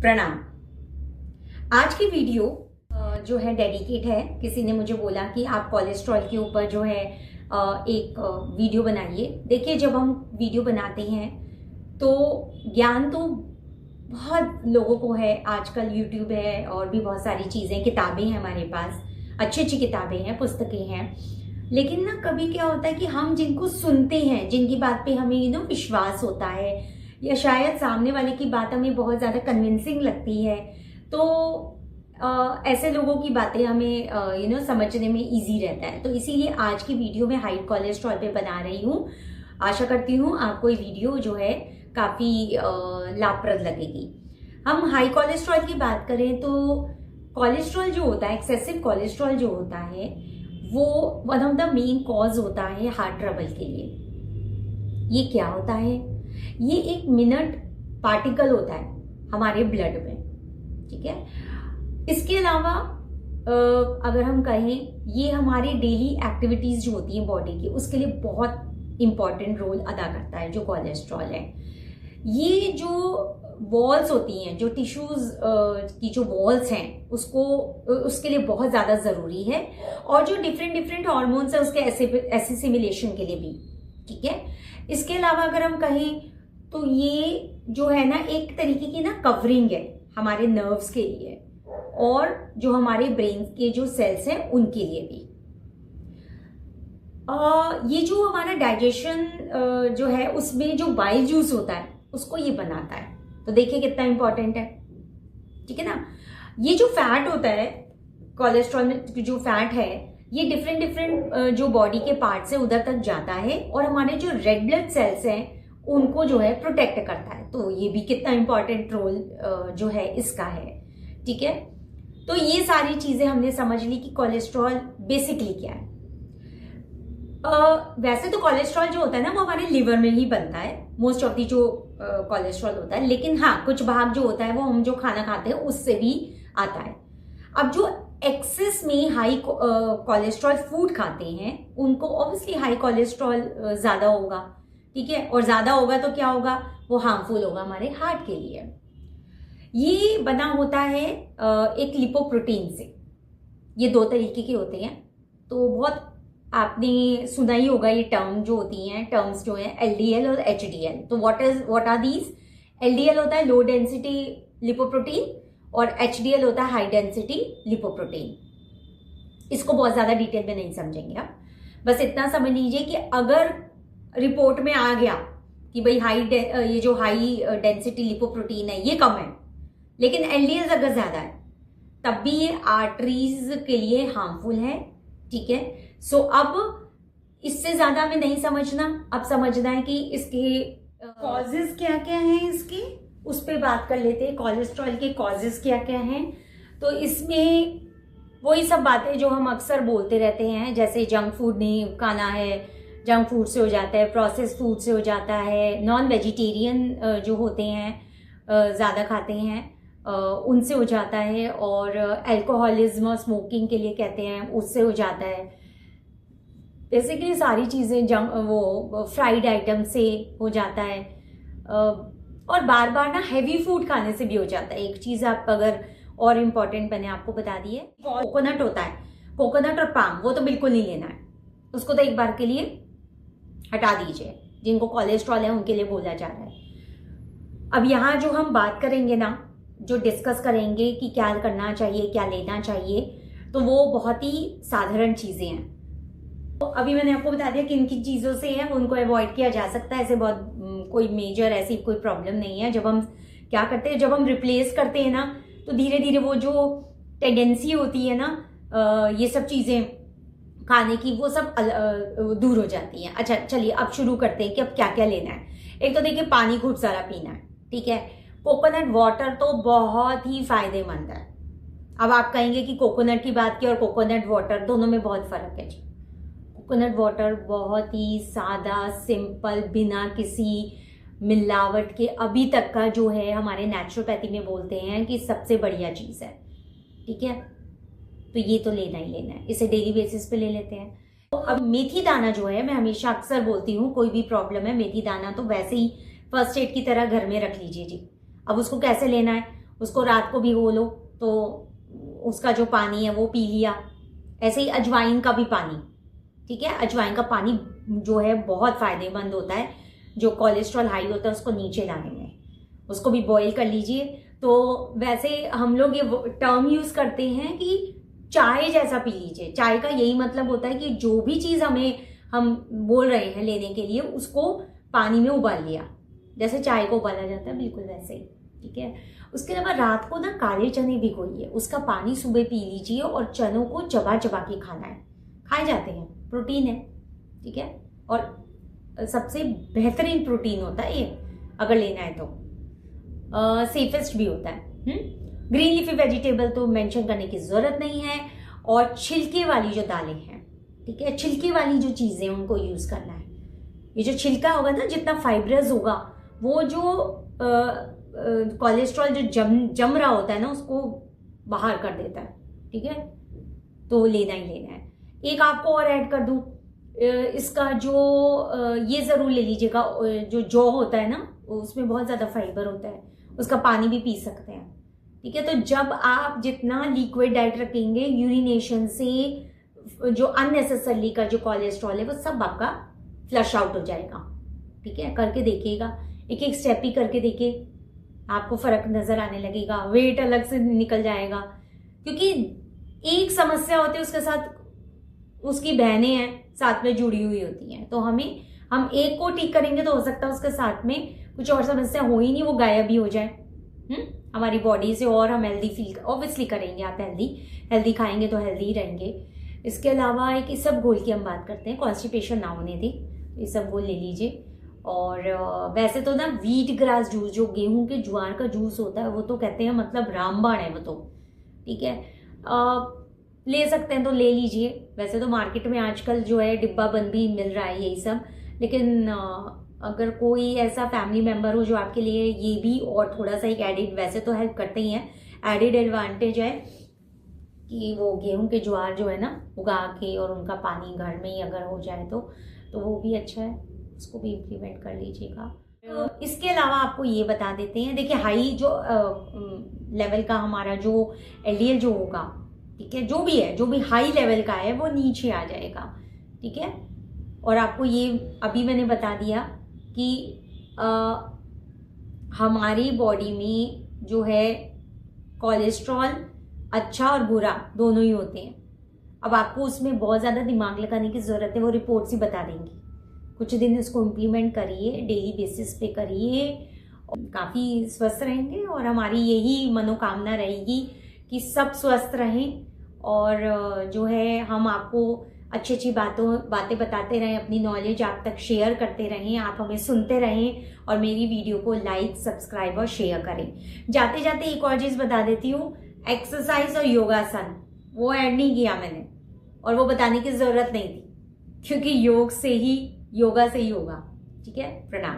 प्रणाम। आज की वीडियो जो है डेडिकेट है। किसी ने मुझे बोला कि आप कोलेस्ट्रॉल के ऊपर जो है एक वीडियो बनाइए। देखिए, जब हम वीडियो बनाते हैं तो ज्ञान तो बहुत लोगों को है। आजकल यूट्यूब है और भी बहुत सारी चीज़ें, किताबें हैं हमारे पास, अच्छी अच्छी किताबें हैं, पुस्तकें हैं। लेकिन ना कभी क्या होता है कि हम जिनको सुनते हैं, जिनकी बात पे हमें विश्वास होता है, या शायद सामने वाले की बात हमें बहुत ज़्यादा कन्विंसिंग लगती है, तो ऐसे लोगों की बातें हमें समझने में इजी रहता है। तो इसीलिए आज की वीडियो में हाई कोलेस्ट्रॉल पे बना रही हूँ। आशा करती हूँ आपको ये वीडियो जो है काफ़ी लाभप्रद लगेगी। हम हाई कोलेस्ट्रॉल की बात करें तो कोलेस्ट्रॉल जो होता है, एक्सेसिव कोलेस्ट्रॉल जो होता है, वो one of the main cause होता है हार्ट ट्रबल के लिए। ये क्या होता है? ये एक मिनट पार्टिकल होता है हमारे ब्लड में, ठीक है। इसके अलावा अगर हम कहें, ये हमारी डेली एक्टिविटीज जो होती हैं बॉडी की, उसके लिए बहुत इंपॉर्टेंट रोल अदा करता है जो कोलेस्ट्रॉल है। ये जो वॉल्स होती हैं, जो टिश्यूज की जो वॉल्स हैं, उसके लिए बहुत ज़्यादा ज़रूरी है। और जो डिफरेंट हार्मोन्स है उसके एसिमिलेशन के लिए भी, ठीक है। इसके अलावा अगर हम कहें तो ये जो है ना, एक तरीके की ना कवरिंग है हमारे नर्व्स के लिए, और जो हमारे ब्रेन के जो सेल्स हैं उनके लिए भी। ये जो हमारा डाइजेशन जो है, उसमें जो बाइल जूस होता है उसको ये बनाता है। तो देखिए कितना इंपॉर्टेंट है, ठीक है ना। ये जो फैट होता है, कोलेस्ट्रॉल में जो फैट है, ये डिफरेंट जो बॉडी के पार्ट से उधर तक जाता है, और हमारे जो रेड ब्लड सेल्स हैं उनको जो है प्रोटेक्ट करता है। तो ये भी कितना इंपॉर्टेंट रोल जो है इसका है, ठीक है। तो ये सारी चीजें हमने समझ ली कि कोलेस्ट्रॉल बेसिकली क्या है। वैसे तो कोलेस्ट्रॉल जो होता है ना, वो हमारे लिवर में ही बनता है, मोस्ट ऑफ दी जो कोलेस्ट्रॉल होता है। लेकिन हाँ, कुछ भाग जो होता है वो हम जो खाना खाते हैं उससे भी आता है। अब जो एक्सेस में हाई कोलेस्ट्रॉल फूड खाते हैं, उनको ऑब्वियसली हाई कोलेस्ट्रॉल ज्यादा होगा, ठीक है। और ज्यादा होगा तो क्या होगा? वो हार्मफुल होगा हमारे हार्ट के लिए। ये बना होता है एक लिपोप्रोटीन से। ये दो तरीके के होते हैं। तो बहुत आपने सुना ही होगा ये टर्म जो होती हैं, टर्म्स जो हैं, एलडीएल और एचडीएल। तो व्हाट आर दीज? एलडीएल होता है लो डेंसिटी लिपोप्रोटीन, और एचडीएल होता है हाई डेंसिटी लिपोप्रोटीन। इसको बहुत ज्यादा डिटेल में नहीं समझेंगे आप, बस इतना समझ लीजिए कि अगर रिपोर्ट में आ गया कि भाई ये जो हाई डेंसिटी लिपोप्रोटीन है ये कम है, लेकिन एलडीएल अगर ज्यादा है, तब भी ये आर्टरीज के लिए हार्मफुल है, ठीक है। सो अब इससे ज्यादा हमें नहीं समझना, अब समझना है कि इसके कॉजेज क्या क्या हैं, इसके उस पर बात कर लेते हैं। कोलेस्ट्रॉल के कॉजेज क्या क्या हैं? तो इसमें वही सब बातें जो हम अक्सर बोलते रहते हैं, जैसे जंक फूड नहीं खाना है, जंक फूड से हो जाता है, प्रोसेस फूड से हो जाता है, नॉन वेजिटेरियन जो होते हैं ज़्यादा खाते हैं उनसे हो जाता है, और अल्कोहलिज्म और स्मोकिंग के लिए कहते हैं उससे हो जाता है। बेसिकली सारी चीज़ें वो फ्राइड आइटम से हो जाता है, और बार बार ना हैवी फूड खाने से भी हो जाता है। एक चीज़ आप अगर और इम्पॉर्टेंट मैंने आपको बता दी है, कोकोनट होता है, कोकोनट और पाम, वो तो बिल्कुल नहीं लेना है, उसको तो एक बार के लिए हटा दीजिए। जिनको कोलेस्ट्रॉल है उनके लिए बोला जा रहा है। अब यहाँ जो हम बात करेंगे ना, जो डिस्कस करेंगे कि क्या करना चाहिए, क्या लेना चाहिए, तो वो बहुत ही साधारण चीज़ें हैं। तो अभी मैंने आपको बता दिया किन किन चीज़ों से है उनको अवॉइड किया जा सकता है। ऐसे बहुत कोई मेजर ऐसी कोई प्रॉब्लम नहीं है। जब हम क्या करते हैं, जब हम रिप्लेस करते हैं ना, तो धीरे धीरे वो जो टेंडेंसी होती है ना ये सब चीज़ें खाने की, वो सब दूर हो जाती हैं। अच्छा चलिए, अब शुरू करते हैं कि अब क्या क्या लेना है। एक तो देखिए, पानी खूब सारा पीना है, ठीक है। कोकोनट वाटर तो बहुत ही फायदेमंद है। अब आप कहेंगे कि कोकोनट की बात की और कोकोनट वाटर, दोनों में बहुत फर्क है जी। कोकोनट वाटर बहुत ही सादा, सिंपल, बिना किसी मिलावट के, अभी तक का जो है हमारे नेचुरोपैथी में बोलते हैं कि सबसे बढ़िया चीज़ है, ठीक है। तो ये तो लेना ही लेना है, इसे डेली बेसिस पे ले लेते हैं। तो अब मेथी दाना जो है, मैं हमेशा अक्सर बोलती हूँ, कोई भी प्रॉब्लम है, मेथी दाना तो वैसे ही फर्स्ट एड की तरह घर में रख लीजिए जी। अब उसको कैसे लेना है? उसको रात को भिगो लो तो उसका जो पानी है वो पी लिया। ऐसे ही अजवाइन का भी पानी, ठीक है, अजवाइन का पानी जो है बहुत फायदेमंद होता है, जो कोलेस्ट्रॉल हाई होता है उसको नीचे लाने में, उसको भी बॉईल कर लीजिए। तो वैसे हम लोग ये टर्म यूज करते हैं कि चाय जैसा पी लीजिए। चाय का यही मतलब होता है कि जो भी चीज हम बोल रहे हैं लेने के लिए उसको पानी में उबाल लिया, जैसे चाय को उबाला जाता है बिल्कुल वैसे ही, ठीक है। उसके अलावा रात को ना काले चने भिगोइए, उसका पानी सुबह पी लीजिए और चनों को चबा चबा के खाना है, खाए जाते हैं, प्रोटीन है, ठीक है। और सबसे बेहतरीन प्रोटीन होता है ये, अगर लेना है तो सेफेस्ट भी होता है। ग्रीन लीफी वेजिटेबल तो मेंशन करने की जरूरत नहीं है। और छिलके वाली जो दालें हैं, ठीक है, छिलके वाली जो चीजें उनको यूज करना है। ये जो छिलका होगा ना, जितना फाइब्रस होगा वो जो कोलेस्ट्रॉल जो जम रहा होता है ना उसको बाहर कर देता है, ठीक है। तो लेना ही लेना है। एक आपको और ऐड कर दूं, इसका जो ये जरूर ले लीजिएगा, जो जौ होता है ना उसमें बहुत ज्यादा फाइबर होता है, उसका पानी भी पी सकते हैं, ठीक है। तो जब आप जितना लिक्विड डाइट रखेंगे, यूरिनेशन से जो अननेसेसरली का जो कोलेस्ट्रॉल है वो सब आपका फ्लश आउट हो जाएगा, ठीक है। करके देखिएगा, एक एक स्टेप ही करके देखिए, आपको फर्क नजर आने लगेगा, वेट अलग से निकल जाएगा। क्योंकि एक समस्या होती है उसके साथ उसकी बहनें हैं साथ में जुड़ी हुई होती हैं, तो हम एक को ठीक करेंगे तो हो सकता है उसके साथ में कुछ और समस्या हो ही नहीं, वो गायब ही हो जाए हमारी बॉडी से, और हम हेल्दी फील ऑब्वियसली करेंगे। आप हेल्दी खाएंगे तो हेल्दी ही रहेंगे। इसके अलावा एक इसबगोल की हम बात करते हैं, कॉन्स्टिपेशन ना होने दी, इसबगोल ले लीजिए। और वैसे तो ना व्हीट ग्रास जूस, जो गेहूं के ज्वार का जूस होता है, वो तो कहते हैं मतलब रामबाण है वो तो, ठीक है। ले सकते हैं तो ले लीजिए। वैसे तो मार्केट में आजकल जो है डिब्बा बंद भी मिल रहा है यही सब, लेकिन अगर कोई ऐसा फैमिली मेंबर हो जो आपके लिए ये भी और थोड़ा सा एक एडिड, वैसे तो हेल्प करते ही हैं, एडिड एडवांटेज है कि वो गेहूं के ज्वार जो है ना उगा के और उनका पानी घर में ही अगर हो जाए तो वो भी अच्छा है, उसको भी इम्प्लीमेंट कर लीजिएगा। तो इसके अलावा आपको ये बता देते हैं, देखिए हाई जो लेवल का हमारा जो एलडीएल जो होगा, ठीक है, जो भी हाई लेवल का है वो नीचे आ जाएगा, ठीक है। और आपको ये अभी मैंने बता दिया कि हमारी बॉडी में जो है कोलेस्ट्रॉल अच्छा और बुरा दोनों ही होते हैं। अब आपको उसमें बहुत ज़्यादा दिमाग लगाने की ज़रूरत है, वो रिपोर्ट्स ही बता देंगी। कुछ दिन इसको इम्प्लीमेंट करिए, डेली बेसिस पे करिए, काफ़ी स्वस्थ रहेंगे। और हमारी यही मनोकामना रहेगी कि सब स्वस्थ रहें, और जो है हम आपको अच्छी अच्छी बातें बताते रहें, अपनी नॉलेज आप तक शेयर करते रहें, आप हमें सुनते रहें और मेरी वीडियो को लाइक, सब्सक्राइब और शेयर करें। जाते जाते एक और चीज़ बता देती हूँ, एक्सरसाइज और योगासन वो ऐड नहीं किया मैंने, और वो बताने की ज़रूरत नहीं थी, क्योंकि योगा से ही होगा, ठीक है। प्रणाम।